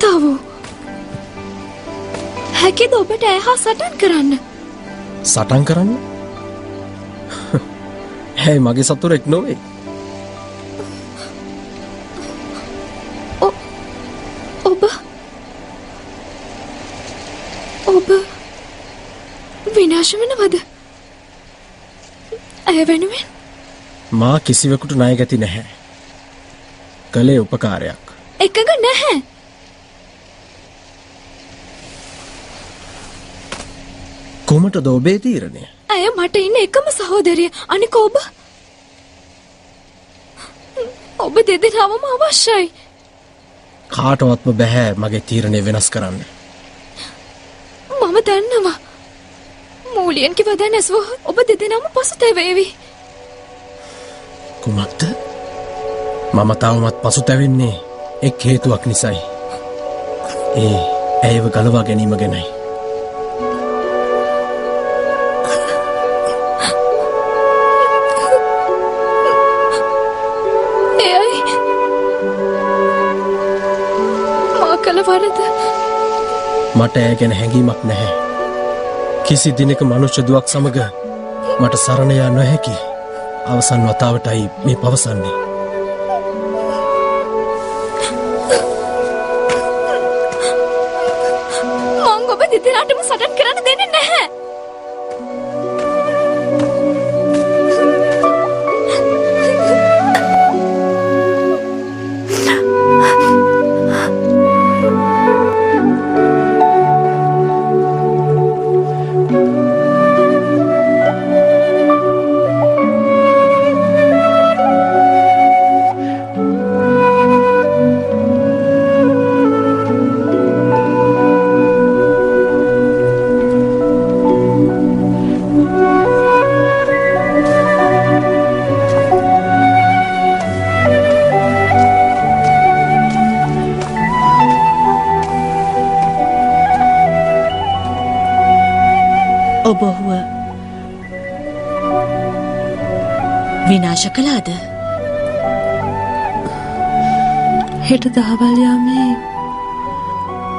පුතාවෝ හැකිද ඔබට ඇහා සටන් කරන්න? සටන් කරන්න? ඇයි මගේ සතුරෙක් නොවේ? ඔබ විනාශ වෙනවද? ඇය වෙනුවෙන්? මා කිසිවෙකුට ණය ගැති නැහැ. කලේ උපකාරයක්. එකග නැහැ. කොමටද ඔබේ තීරණය? ඇය මට ඉන්න එකම සහෝදරිය. අනික ඔබ දෙදෙනාවම අවශ්‍යයි. කාටවත්ම බෑ මගේ තීරණය වෙනස් කරන්න. මම දන්නවා. මූලියන් කිව්ව දැන් ඇසුවොත් ඔබ දෙදෙනාම පසුතැවේවි. කුමක්ද? මම තාමත් පසුතැවෙන්නේ එක් හේතුවක් නිසායි. ඇයව ගලවා ගැනීම ගැනයි. එයයි මා කළ වරද. මට ඇය ගැන හැඟීමක් නැහැ. කිසි දිනක මනුෂ්‍ය දුවක් සමග මට සරණ යා නොහැකි අවසන් වතාවටයි මේ පවසන්නේ. මං ඔබ දෙදෙනාටම සටන් කරන්න දෙන්නේ නැහැ. ඔබ ඔහුව විනාශ කළාද? හෙට දහවල් යාමේ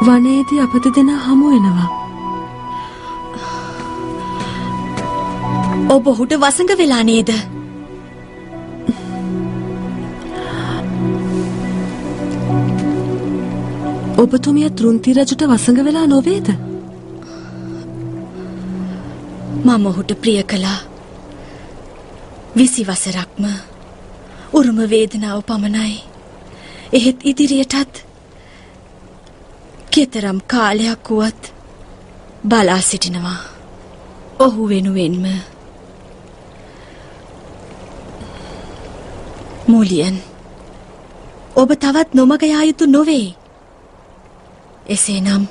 වනයේදී අප දෙදෙනා හමු වෙනවා. ඔබ ඔහුට වසඟ වෙලා නේද? ඔබතුමිය තෘන්ති රජුට වසඟ වෙලා නොවේද? මම ඔහුට ප්‍රිය කළා. 20 වසරක්ම උරුම වේදනාව පමණයි. එහෙත් ඉදිරියටත් කෙතරම් කාලයක් වුවත් බලා සිටිනවා. ඔහු වෙනුවෙන්ම. මූලියන්, ඔබ තවත් නොමග යා යුතු නොවේ. එසේනම්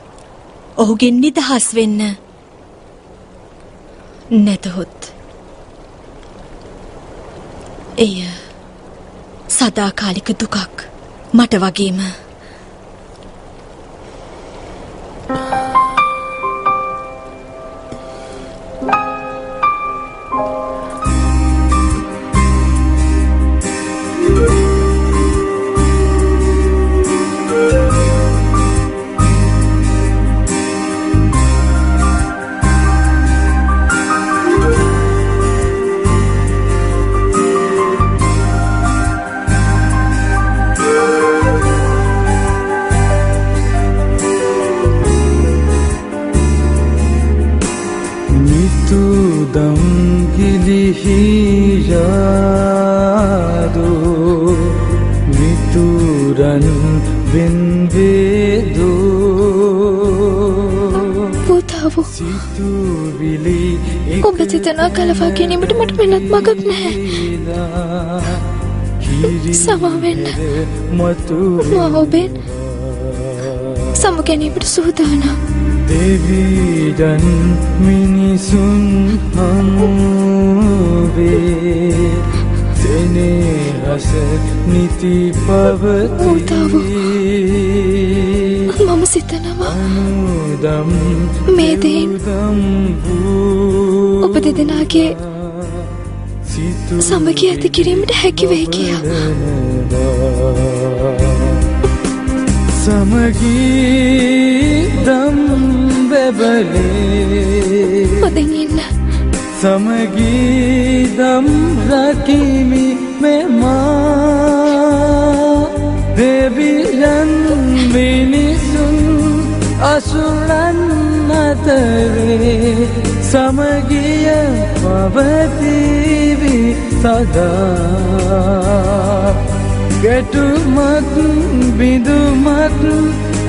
ඔහුගෙන් නිදහස් වෙන්න. නැතහොත් එය සදාකාලික දුකක් මට වගේම. ඔබ සිතනා කලවා ගැනීමට මට වෙනත් මගක් නැහැ. සමාවෙන්න. මා ඔබෙන් සමු ගැනීමට සූදානම්. දෙවියන් මිනිසුන් හමුවේ සෙනෙහස නිති පවතී. මම සිතනවා මේ දෙයින් ඔබ දෙදෙනාගේ සමගිය ඇති කිරීමට හැකි වෙයි කියා. සමගීදම් බැබලේ ඔතෙන් ඉන්න. සමගීදම් රකිමි මෙමා දෙවියන් මිනිසුන් අසුරන් අතරේ සමගිය පවතිවි සදා ගැටුමක් බිඳුමක්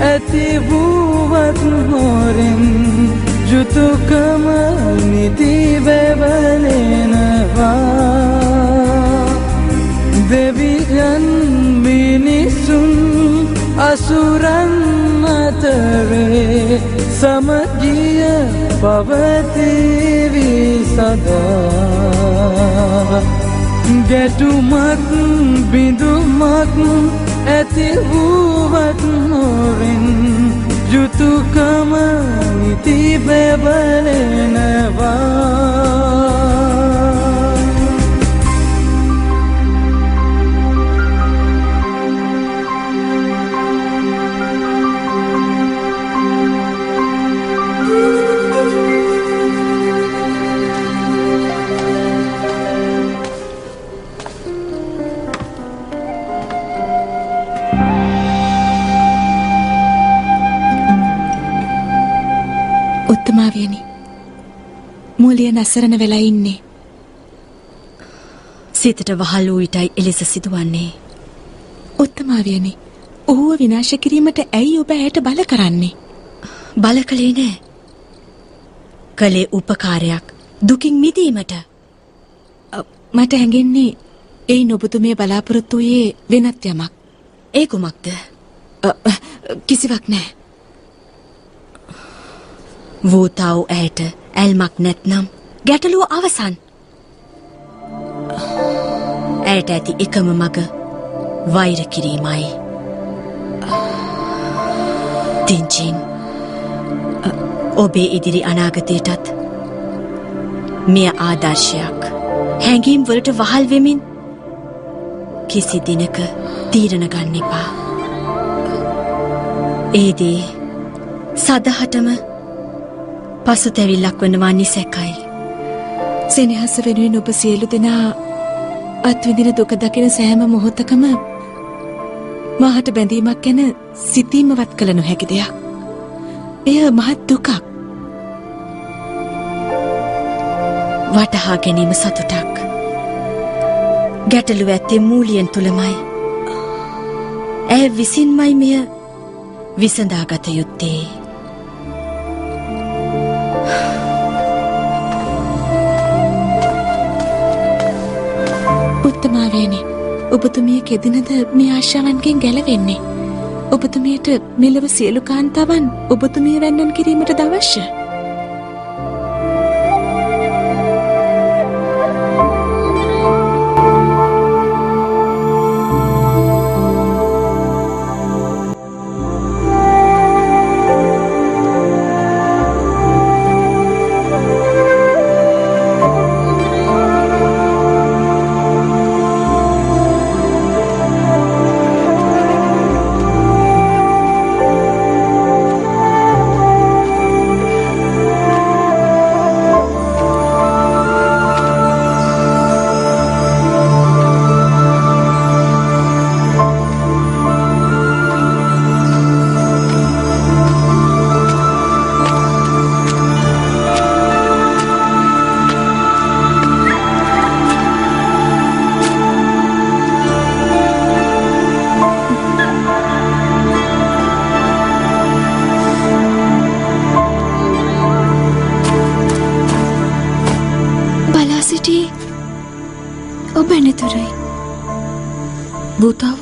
ඇති වූවත් හොරෙන් යුතුයකම නිති බැබලෙනවා දෙවියන් මිනිසුන් අසුරන් අතරේ සමගිය පවතිවි සදා ගැටුමක් බිඳුමක් ඇති වූවත් නොවෙන් යුතුයකම නිති බැබලෙනවා උත්තමාවියනි මූලිය නසරණ වෙලා ඉන්නේ සිතට වහල් වූ විටයි එලෙස සිදුවන්නේ උත්තමාවියනි ඔහුව විනාශ කිරීමට ඇයි ඔබ ඇයට බල කරන්නේ බල කළේ නෑ කලේ උපකාරයක් දුකින් මිදීමට මට හැඟෙන්නේ ඒ ඔබතුමිය බලාපොරොත්තු වූයේ වෙනත් යමක් ඒ කුමක්ද කිසිවක් නෑ වූතාව ඇයට ඇල්මක් නැත්නම් ගැටලුව අවසන් ඇයට ඇති එකම මග වෛර කිරීමයි තින්චින් ඔබේ ඉදිරි අනාගතයටත් මෙය ආදර්ශයක් හැඟීම් වලට වහල් වෙමින් කිසි දිනක තීරණ ගන්න එපා ඒ දේ සදහටම පසුතැවිල්ලක් වනවා නිසැකයි සෙනෙහස වෙනුවෙන් ඔබ සියලු දෙනා අත්විඳින දුක දකින සෑම මොහොතකම මාහට බැඳීමක් ගැන සිතීමවත් කළ නොහැකි දෙයක් එය මහත් දුකක් වටහා ගැනීම සතුටක් ගැටලුව ඇත්තේ මූලියන් තුලමයි ඇය විසින්මයි මෙය විසඳාගත යුත්තේ උත්තමාවේනි ඔබතුමිය කෙදිනද මේ ආශාවන්ගෙන් ගැලවෙන්නේ ඔබතුමියට මෙලව සියලු කාන්තාවන් ඔබතුමිය වැන්නන් කිරීමට අවශ්‍ය ඔබ නැතුරයි භූතාව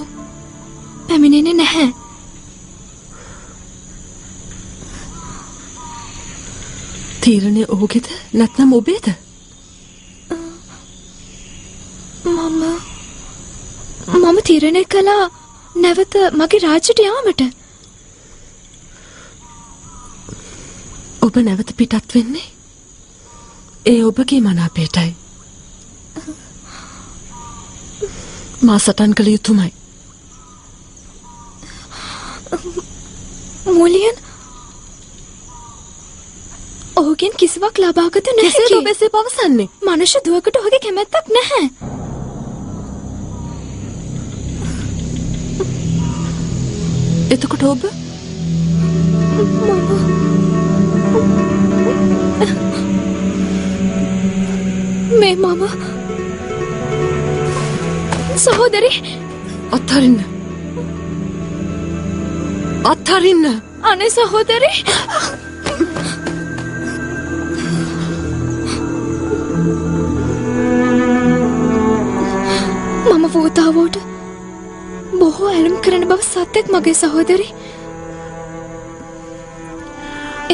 පැමිණෙන්නේ නැහැ තීරණය ඔහුගේද නැත්නම් ඔබේද මම තීරණය කළා නැවත මගේ රාජ්‍යයට යාමට ඔබ නැවත පිටත් වෙන්නේ ඒ ඔබගේ මනාපයටයි මා සටන් කළ යුතුමයි මූලියන් ඔහුගෙන් කිසිවක් ලබාගත නැහැ. කෙසේද ඔබ එසේ පවසන්නේ? මනුෂ්‍ය දුවකට ඔහුගේ කැමැත්තක් නැහැ. එතකොට ඔබ මේ මම සහෝදරි අත්හරින්න. අත්හරින්න. අනේ සහෝදරි මම වූතාවට බොහෝ ඇලුම් කරන බව සත්‍යයක් මගේ සහෝදරි.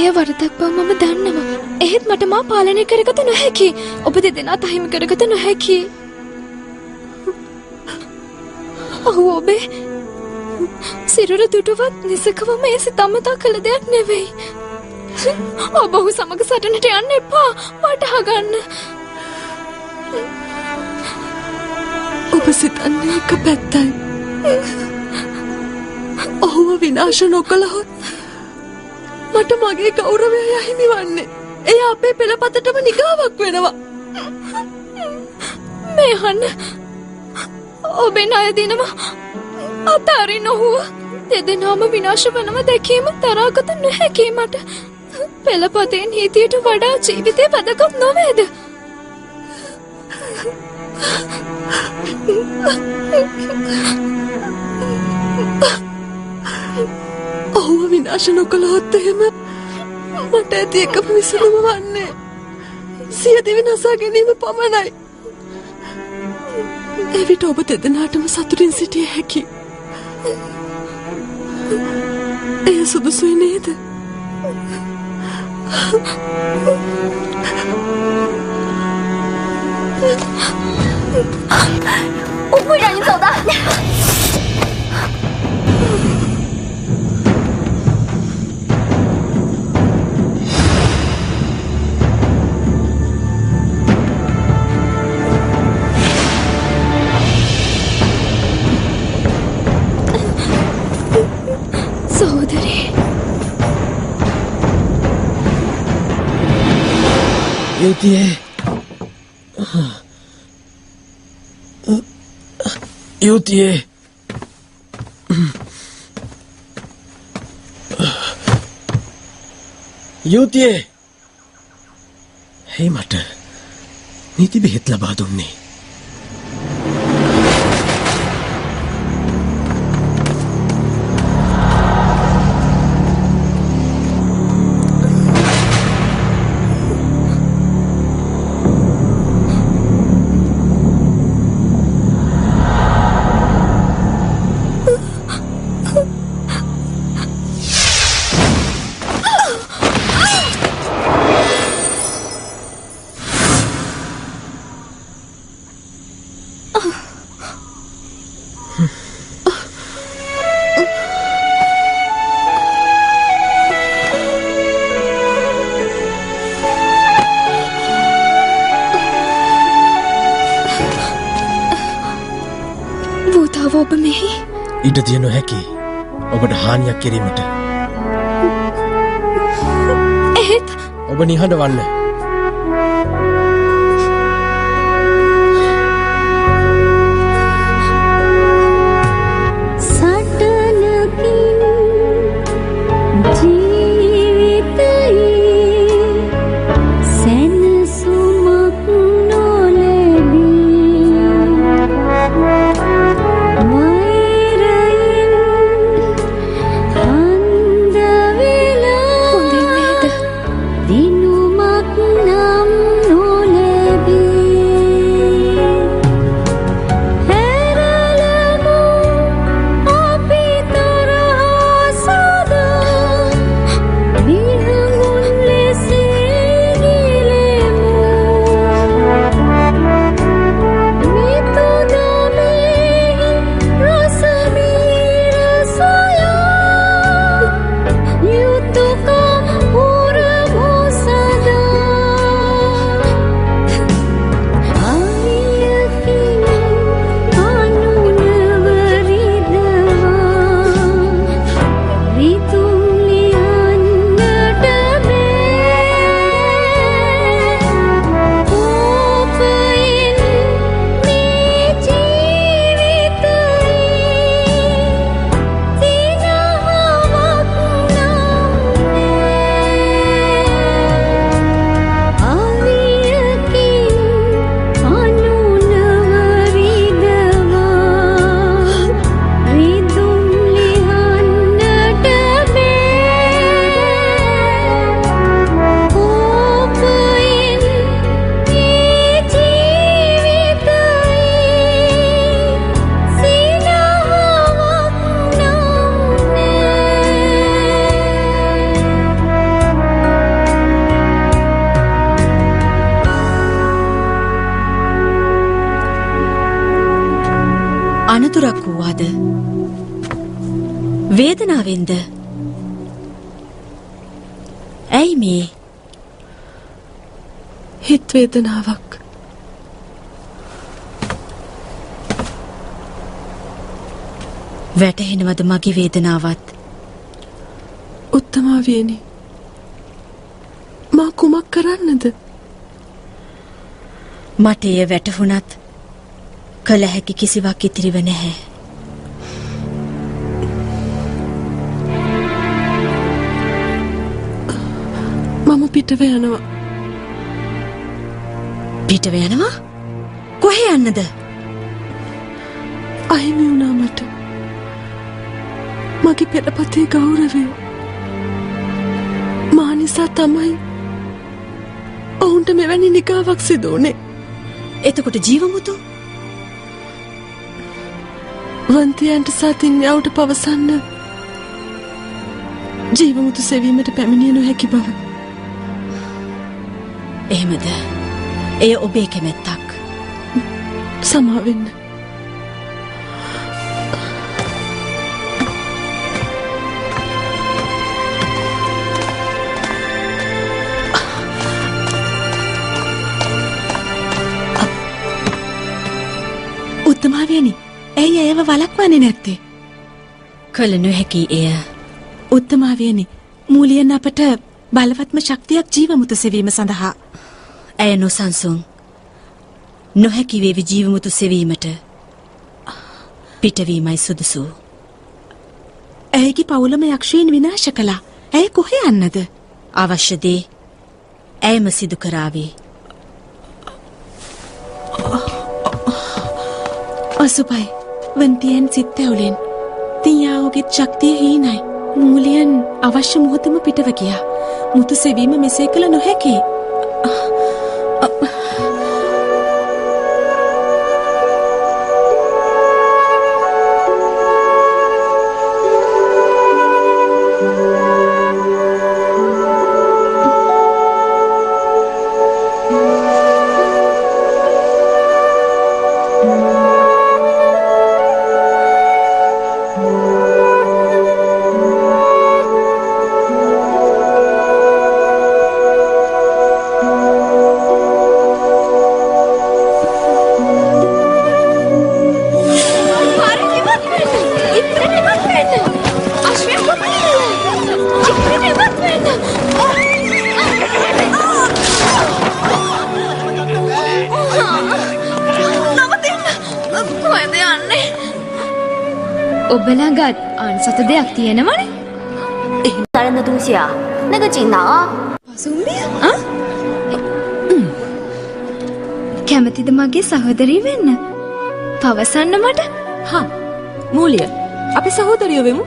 එය වරදක් බව මම දන්නවා. එහෙත් මට මා පාලනය කරගත නොහැකි. ඔබ දෙදෙනා තහිමි කරගත නොහැකි. ඔහු ඔබේ සිරුර දුටුවත් නිසකවම ඒ සිතමතා කළ දෙයක් නෙවෙයි. ඔබ ඔහු සමග සටනට යන්න එපා. වටහා ගන්න. ඔබ සිතන්නේ එක පැත්තයි. ඔහුව විනාශ නොකළහොත් මට මගේ ගෞරවය අහිමි වන්නේ. එය අපේ පෙළපතටම නිගාවක් වෙනවා. මේ අහන්න. ඔබේ ණය දිනම අතාරින්න ඔහුව දෙදෙනාම විනාශ වනව දැකීම තරාගත නොහැකි මට. පෙළපතේ නීතියට වඩා ජීවිතය වැදගත් නොවේද? ඔහුව විනාශ නොකළහොත් එහෙම මට ඇති එකම විසඳුම වන්නේ සියදිවි නසා ගැනීම පමණයි. එවිට ඔබ දෙදෙනාටම සතුටින් සිටිය හැකි. එය සුදුසුයි නේද? 我不会让你走的。සහෝදරේ යුතියේ යුතියේ යුතියේ හේ මට නීති බෙහෙත් ලබා දුන්නේ. ඔබ මෙහි ඉඩ දිය නොහැකි ඔබට හානියක් කිරීමට. එහෙත් ඔබ නිහඬ වන්න. දිනුමක් අනතුරක් වූවාද? වේදනාවෙන්ද? ඇයි මේ? හිත වේදනාවක්. වැටහෙනවද මගේ වේදනාවත්? උත්තමාවියනි, මා කුමක් කරන්නද? මට එය වැටහුණත් කළ හැකි කිසිවක් ඉතිරිව නැහැ. මම පිටව යනවා. පිටව යනවා? කොහේ යන්නද? අහිමි වුණා මට මගේ පෙරපතේ ගෞරවය. මා නිසා තමයි ඔවුන්ට මෙවැනි නිකාවක් සිදු වුණේ. එතකොට ජීවමුතු වන්තියන්ට සතින්යාවට පවසන්න ජීවමුතු සෙවීමට පැමිණිය නොහැකි බව. එහෙමද? එය ඔබේ කැමැත්තක්. සමාවෙන්න. උත්තමාවියනි, ඇයි ඒව වළක්වන්නේ නැත්තේ? කළ නොහැකි එය. උත්තමාවියනි, මූලියන් අපට බලවත්ම ශක්තියක් ජීවමුතු සෙවීම සඳහා. ඇය නොසන්සුන්. නොහැකි වේවි ජීවමුතු සෙවීමට. පිටවීමයි සුදුසු. ඇයගේ පවුලම යක්ෂයන් විනාශ කළා. ඇය කොහේ යන්නද? අවශ්‍ය දේ ඇයම සිදු කරාවේ. අසුපයි වන්තියන් සිත්තැවුලෙන් තියාවගෙත් ශක්තිය හීනයි. මූලියන් අවශ්‍ය මොහොතම පිටව ගියා. මුතු සෙවීම මෙසේ කළ නොහැකි. ඔබලාගත් අන්සත දෙයක් තියෙනවනේ. 杀人的东西啊，那个锦囊啊， පසුම්බිය? කැමතිද මගේ සහෝදරී වෙන්න? පවසන්න මට. හා මූලිය අපි සහෝදරියෝ වෙමු.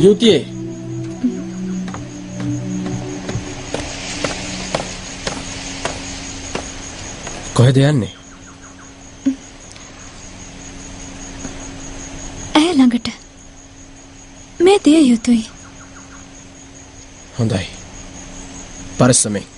යුතියේ කොහෙද යන්නේ? ඇය ළඟට. මේ දිය යුතුයි. හොඳයි. පරිස්සමෙන්.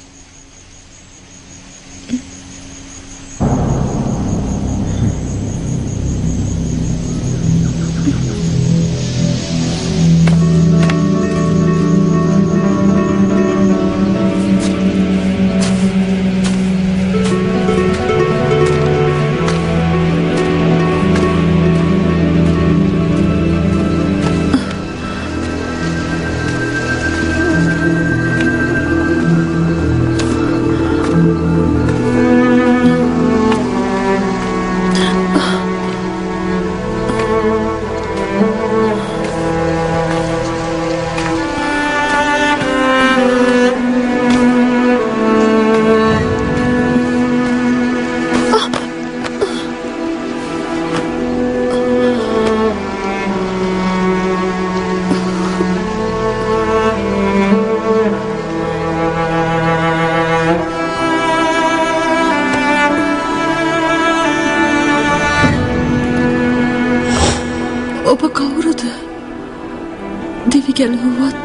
ගැලහුවත්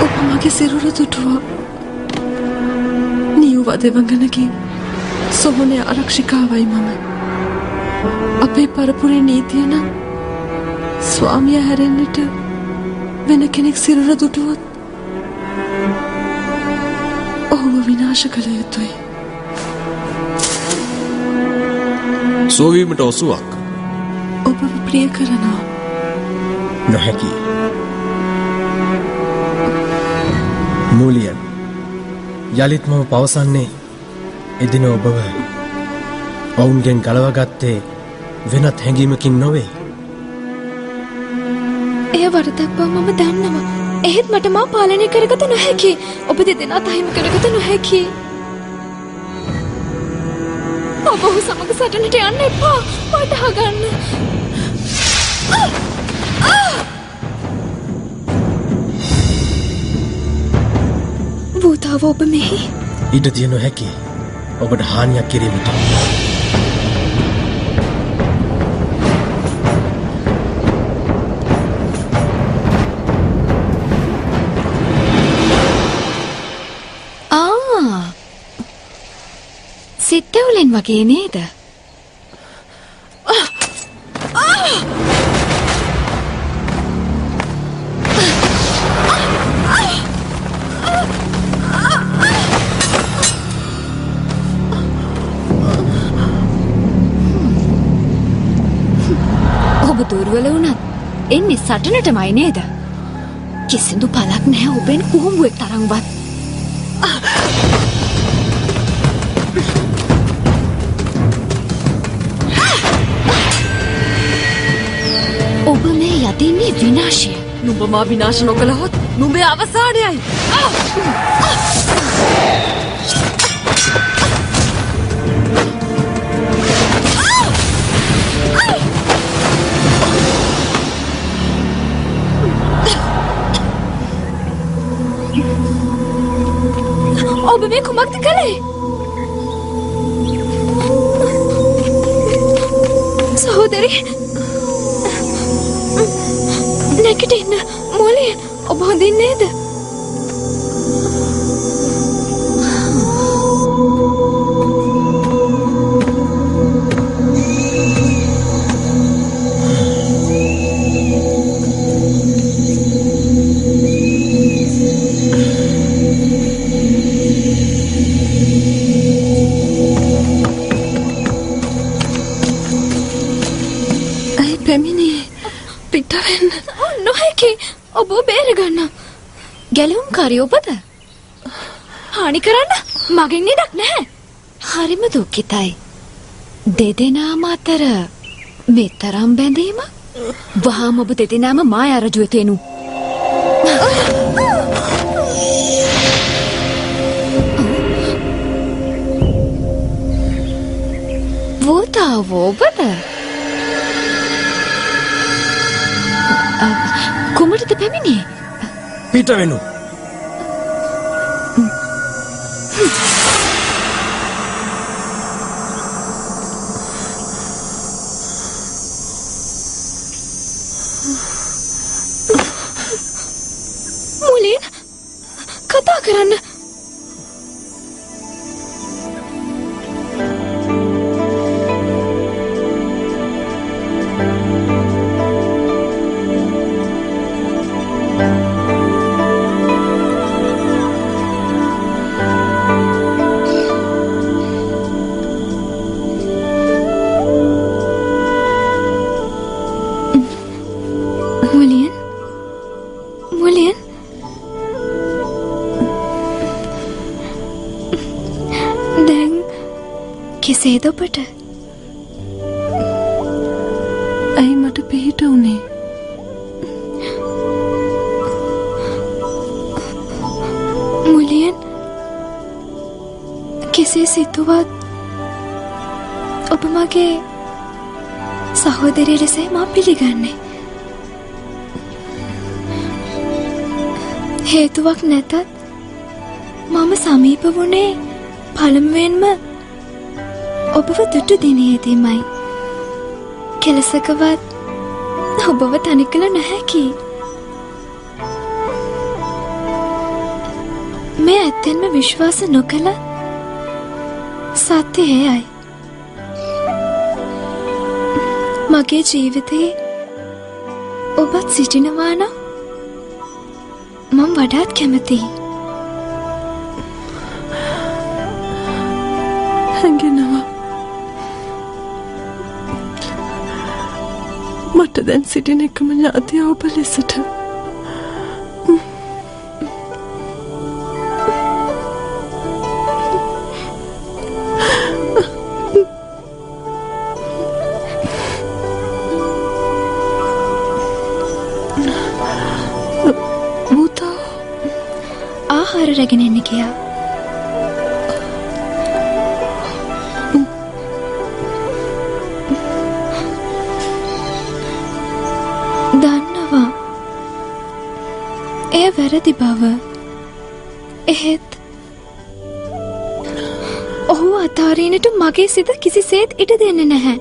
ඔබ මගේ සිරුර දුටුවා. නියු වදවංගනකින් සොහොනේ ආරක්ෂිකාවයි මම. අපේ පරපුරේ නීතිය නම් ස්වාමියා හැරෙන්නට වෙන කෙනෙක් සිරුර දුටුවොත් ඔහුව විනාශ කළ යුතුයි. සෝවීමට ඔසුවක් ඔබව ප්‍රිය කරනවා. නොහැකි. මූලියන් යළිත් මම පවසන්නේ එදින ඔබව ඔවුන්ගෙන් ගලවගත්තේ වෙනත් හැඟීමකින් නොවේ. එය වරදක් බව මම දන්නවා. එහෙත් මට මා පාලනය කරගත නොහැකි. ඔබ දෙදෙනා තහිම කරගත නොහැකි. ඔබ ඔහු සමග සටනට යන්න එපා. වටහා ගන්න. භූතාව ඔබ මෙහි ඉඩ දිය නොහැකි ඔබට හානියක් කිරීමට. සිත්තවුලෙන් වගේ නේද? ඔබ දුර්වල වුණත් එන්නේ සටනටමයි නේද? කිසිදු පළක් නැහැ ඔබෙන් කුහුඹුවෙක් තරම්වත්. ඔබ මේ යදින්නේ විනාශය. නුඹ මා විනාශ නොකළහොත් නුඹේ අවසානයයි. ඔබ මේ කුමක්ද කළේ? සහෝදරි නැගිටින්න. මූලියන් ඔබ හොඳින් නේද? ඇයි පැමිණියේ? පිට වෙන්න. නොහැකි. ඔබ බේරගන්න. ගැලවුම්කාරී ඔබද? හානි කරන්න මගෙන් ඉඩක් නැහැ. හරිම දුක්ඛිතයි. දෙදෙනාම අතර මෙතරම් බැඳීම. වහාම ඔබ දෙදෙනාම මායා රජුවෙත එනු. වෝතාව ඔබද? කුමටද පැමිණියේ? පිට වෙනු. මූලියන් කතා කරන්න. මූලියන් දැන් කෙසේද ඔබට? ඇයි මට පිහිට උනේ? මූලියන් කෙසේ සිතුවත් ඔබ මගේ සහෝදරිය ලෙසයි මා පිළිගන්නේ. හේතුවක් නැතත් මම සමීප වුණේ පළමුවෙන්ම ඔබව දුටු දිනේදීමයි. කෙලසකවත් ඔබව තනි කළ නොහැකි. මේ ඇත්තෙන්ම විශ්වාස නොකළ සත්‍යයයි. මගේ ජීවිතේ ඔබත් සිටිනවා නම් මම වඩාත් කැමතියි. හැඟෙනවා. මට දැන් සිටින එකම ඥාතිය ඔබ ලෙසට. ආහාර රැගෙන එන්න කියා. දන්නවා එය වැරදි බව. එහෙත් ඔහු අතාරීනට මගේ සිත කිසිසේත් ඉඩ දෙන්නේ නැහැ.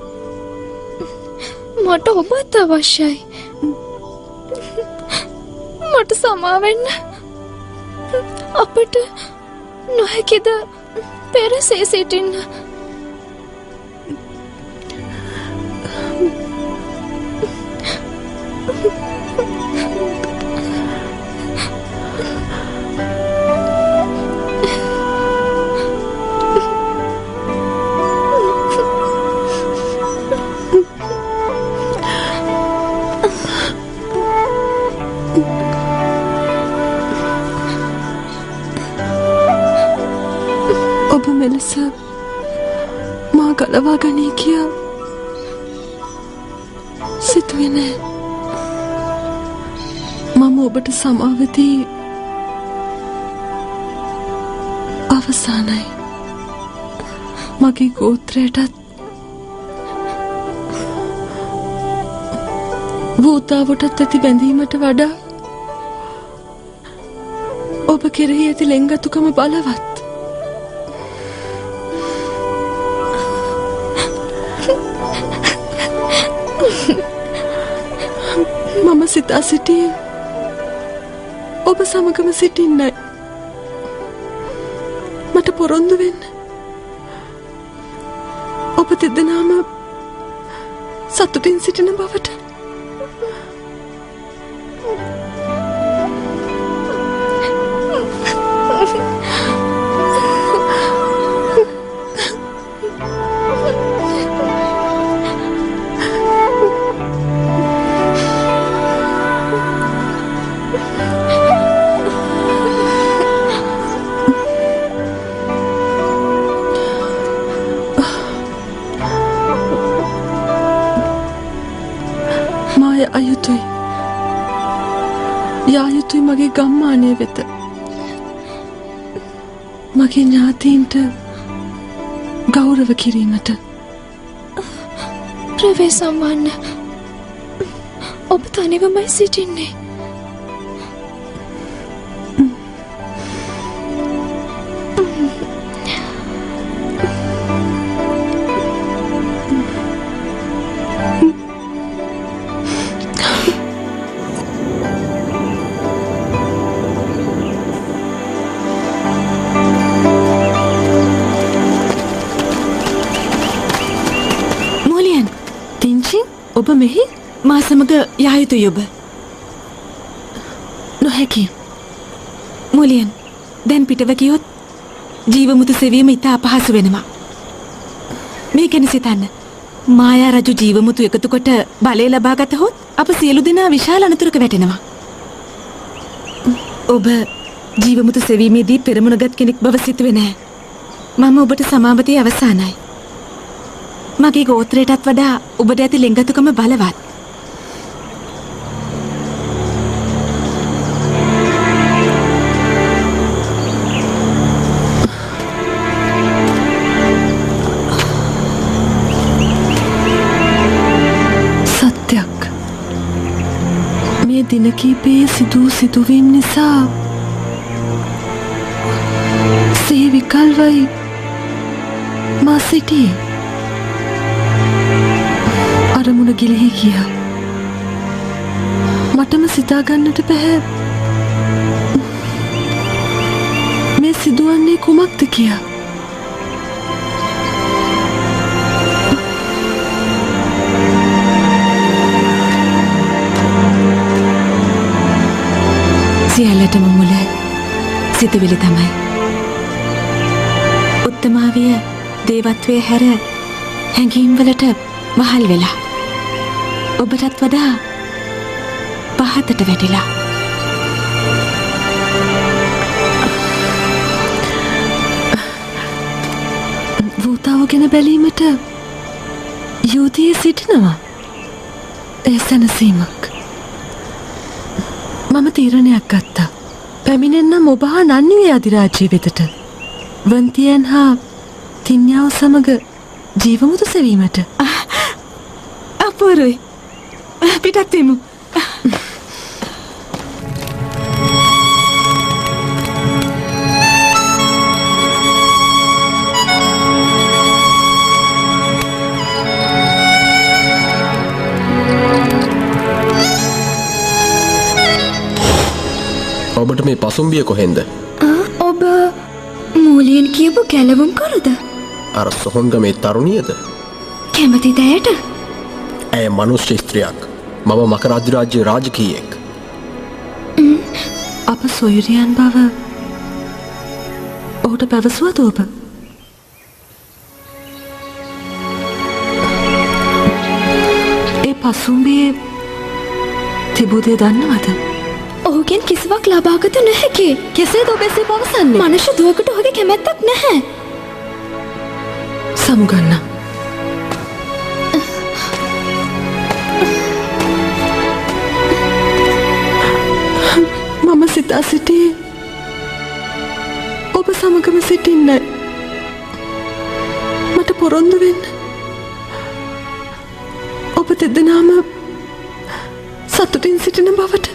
මට ඔබත් අවශ්‍යයි. මට සමාවෙන්න. අපට නොහැකිද පෙරසේ සිටින්න? ඔබ මෙලෙස මා ගලවා ගනී කියා සිතුවේ නෑ. මම ඔබට සමාවදී අවසානයි. මගේ ගෝත්‍රයටත් වූතාවටත් ඇති බැඳීමට වඩා ඔබ කෙරෙහි ඇති ලෙන්ගතුකම බලවත්. මම සිතා සිටියේ ඔබ සමගම සිටින්නයි. මට පොරොන්දු වෙන්න. ඔබ දෙදෙනාම සතුටින් සිටින බවට. අයුතුයි. යා යුතුයි මගේ ගම්මානය වෙත. මගේ ඥාතීන්ට ගෞරව කිරීමට. ප්‍රවේශම් වන්න. ඔබ තනිවමයි සිටින්නේ. ඔබ මෙහි මා සමග යා යුතුයි ඔබ. නොහැකි. මුලියන් දැන් පිටව ගියොත් ජීවමුතු සෙවීම ඉතා අපහසු වෙනවා. මේ ගැන සිතන්න. මායා රජු ජීවමුතු එකතු කොට බලය ලබා ගතහොත් අප සියලු දෙනා විශාල අනතුරක වැටෙනවා. ඔබ ජීවමුතු සෙවීමේදී පෙරමුණගත් කෙනෙක් බව සිතුවේ නැහැ. මම ඔබට සමාවතේ අවසానයි. මගේ ගෝත්‍රයටත් වඩා ඔබට ඇති ලෙන්ගතුකම බලවත්. සත්‍යක්. මේ දින කීපයේ සිදුවීම් නිසා සිහි විකල්වයි මා සිටියේ. අරමුණ ගිලිහි ගියා. මටම සිතා ගන්නට බැහැ කුමක්ද කියා. සියල්ලටම මුල සිතුවිලි තමයි. උත්තමාවිය දේවත්වය හැර හැඟීම්වලට වහල් වෙලා. ඔබටත් වඩා පහතට වැටිලා. වූතාව ගැන බැලීමට යුවතියේ සිටිනවා. ඒ සැනසීමක්. මම තීරණයක් ගත්තා. පැමිණෙන්නම් ඔබ හා නන්නිවේ අධිරාජ්‍ය වෙතට. වන්තියන් හා තින්යාව සමග ජීවමුතු සෙවීමට. අපූරුයි. පිටත් වෙමු. ඔබට මේ පසුම්බිය කොහෙන්ද? ඔබ මූලියන් කියපු කැලවුම් කරුද? අර සොහොන්ගමේ තරුණියද? කැමතිද ඇයට? ඇය මනුෂ්‍ය ස්ත්‍රියක්. මම මකර අධිරාජ්‍ය රාජකීයෙක්. අප සොයුරියන් බව ඔහුට පැවසුවද ඔබ? ඒ පසුම්බියේ තිබූදේ දන්නවද? ඔහුගෙන් කිසිවක් ලබාගත නොහැකි. කෙසේද ඔබ එසේ පවසන්නේ? මනුෂ්‍ය දුවකට ඔහුගේ කැමැත්තක් නැහැ. සමුගන්න. මම සිතා සිටියේ ඔබ සමගම සිටින්නයි. මට පොරොන්දු වෙන්න. ඔබ දෙදෙනාම සතුටින් සිටින බවට.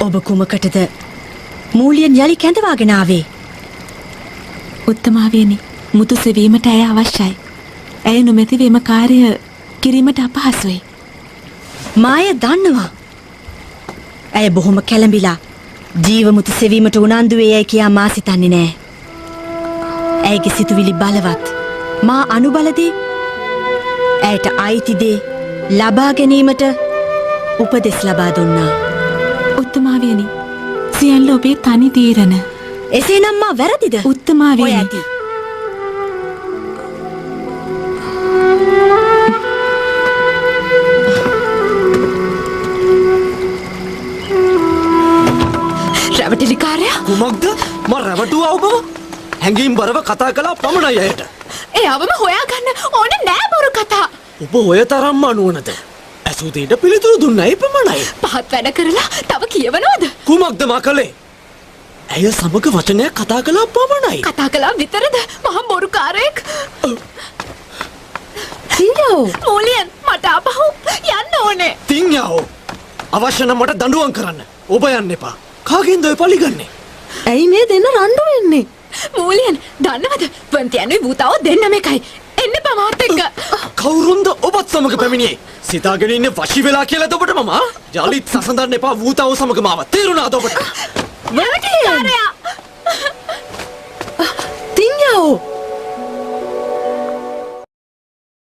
ඔබ කුමකටද මූලියන් යලි කැඳවාගෙන ආවේ? උත්තමාවියනි, මුතු සෙවීමට ඇය අවශ්‍යයි. ඇය නොමැතිවීම කාර්ය කිරීමට අපහසුයි. මාය දන්නවා. ඇය බොහොම කැළඹිලා ජීවමුතු සෙවීමට උනන්දු වේ යයි කියා මා සිතන්නේ නෑ. ඇයගේ සිතුවිලි බලවත්. මා අනුබලදී ඇයට අයිති දේ ලබා ගැනීමට උපදෙස් ලබා දුන්නා. උත්තමාවියනි, සියල්ල ඔබේ තනි තීරණ. එසේනම් මා වැරදිද? උත්තමාවියනි. ඔය ඇති. රැවටිලිකාරයා කුමක්ද? මම රැවටුවා ඔබව? හැංගීම් බරව කතා කළා පමණයි අයට. එයාවම හොයාගන්න ඕනේ නෑ බොරු කතා. ඔබ ඔය තරම්ම අනුවනද? ඇසූ දෙයට පිළිතුරු දුන්නයි පමණයි. පහත් වැඩ කරලා තව කියවනවද? කුමක්ද මා කළේ? ඇය සමග වචනයක් කතා කළා පමණයි. කතා කළා විතරද? මහා බොරුකාරයෙක්. තියෝ මූලියන් මට අපහු යන්න ඕනේ. තින්යාව අවශ්‍ය නම් මට දඬුවම් කරන්න. ඔබ යන්න එපා. කාගෙන්ද ඔය පලිගන්නේ? ඇයි මේ දෙන්න රණ්ඩු වෙන්නේ? මූලියන් දන්නවද? වන්තියනුයි භූතාව දෙන්නම එකයි. එන්න පමාත් එක්ක. කවුරුන්ද ඔබත් සමග පැමිණියේ? සිතාගෙන ඉන්නේ වශී වෙලා කියලාද ඔබට මම? ජාලිත් සසඳන්න එපා වූතාව සමග මාව. තේරුණාද ඔබට? රැවටිලිකාරයා තියෝ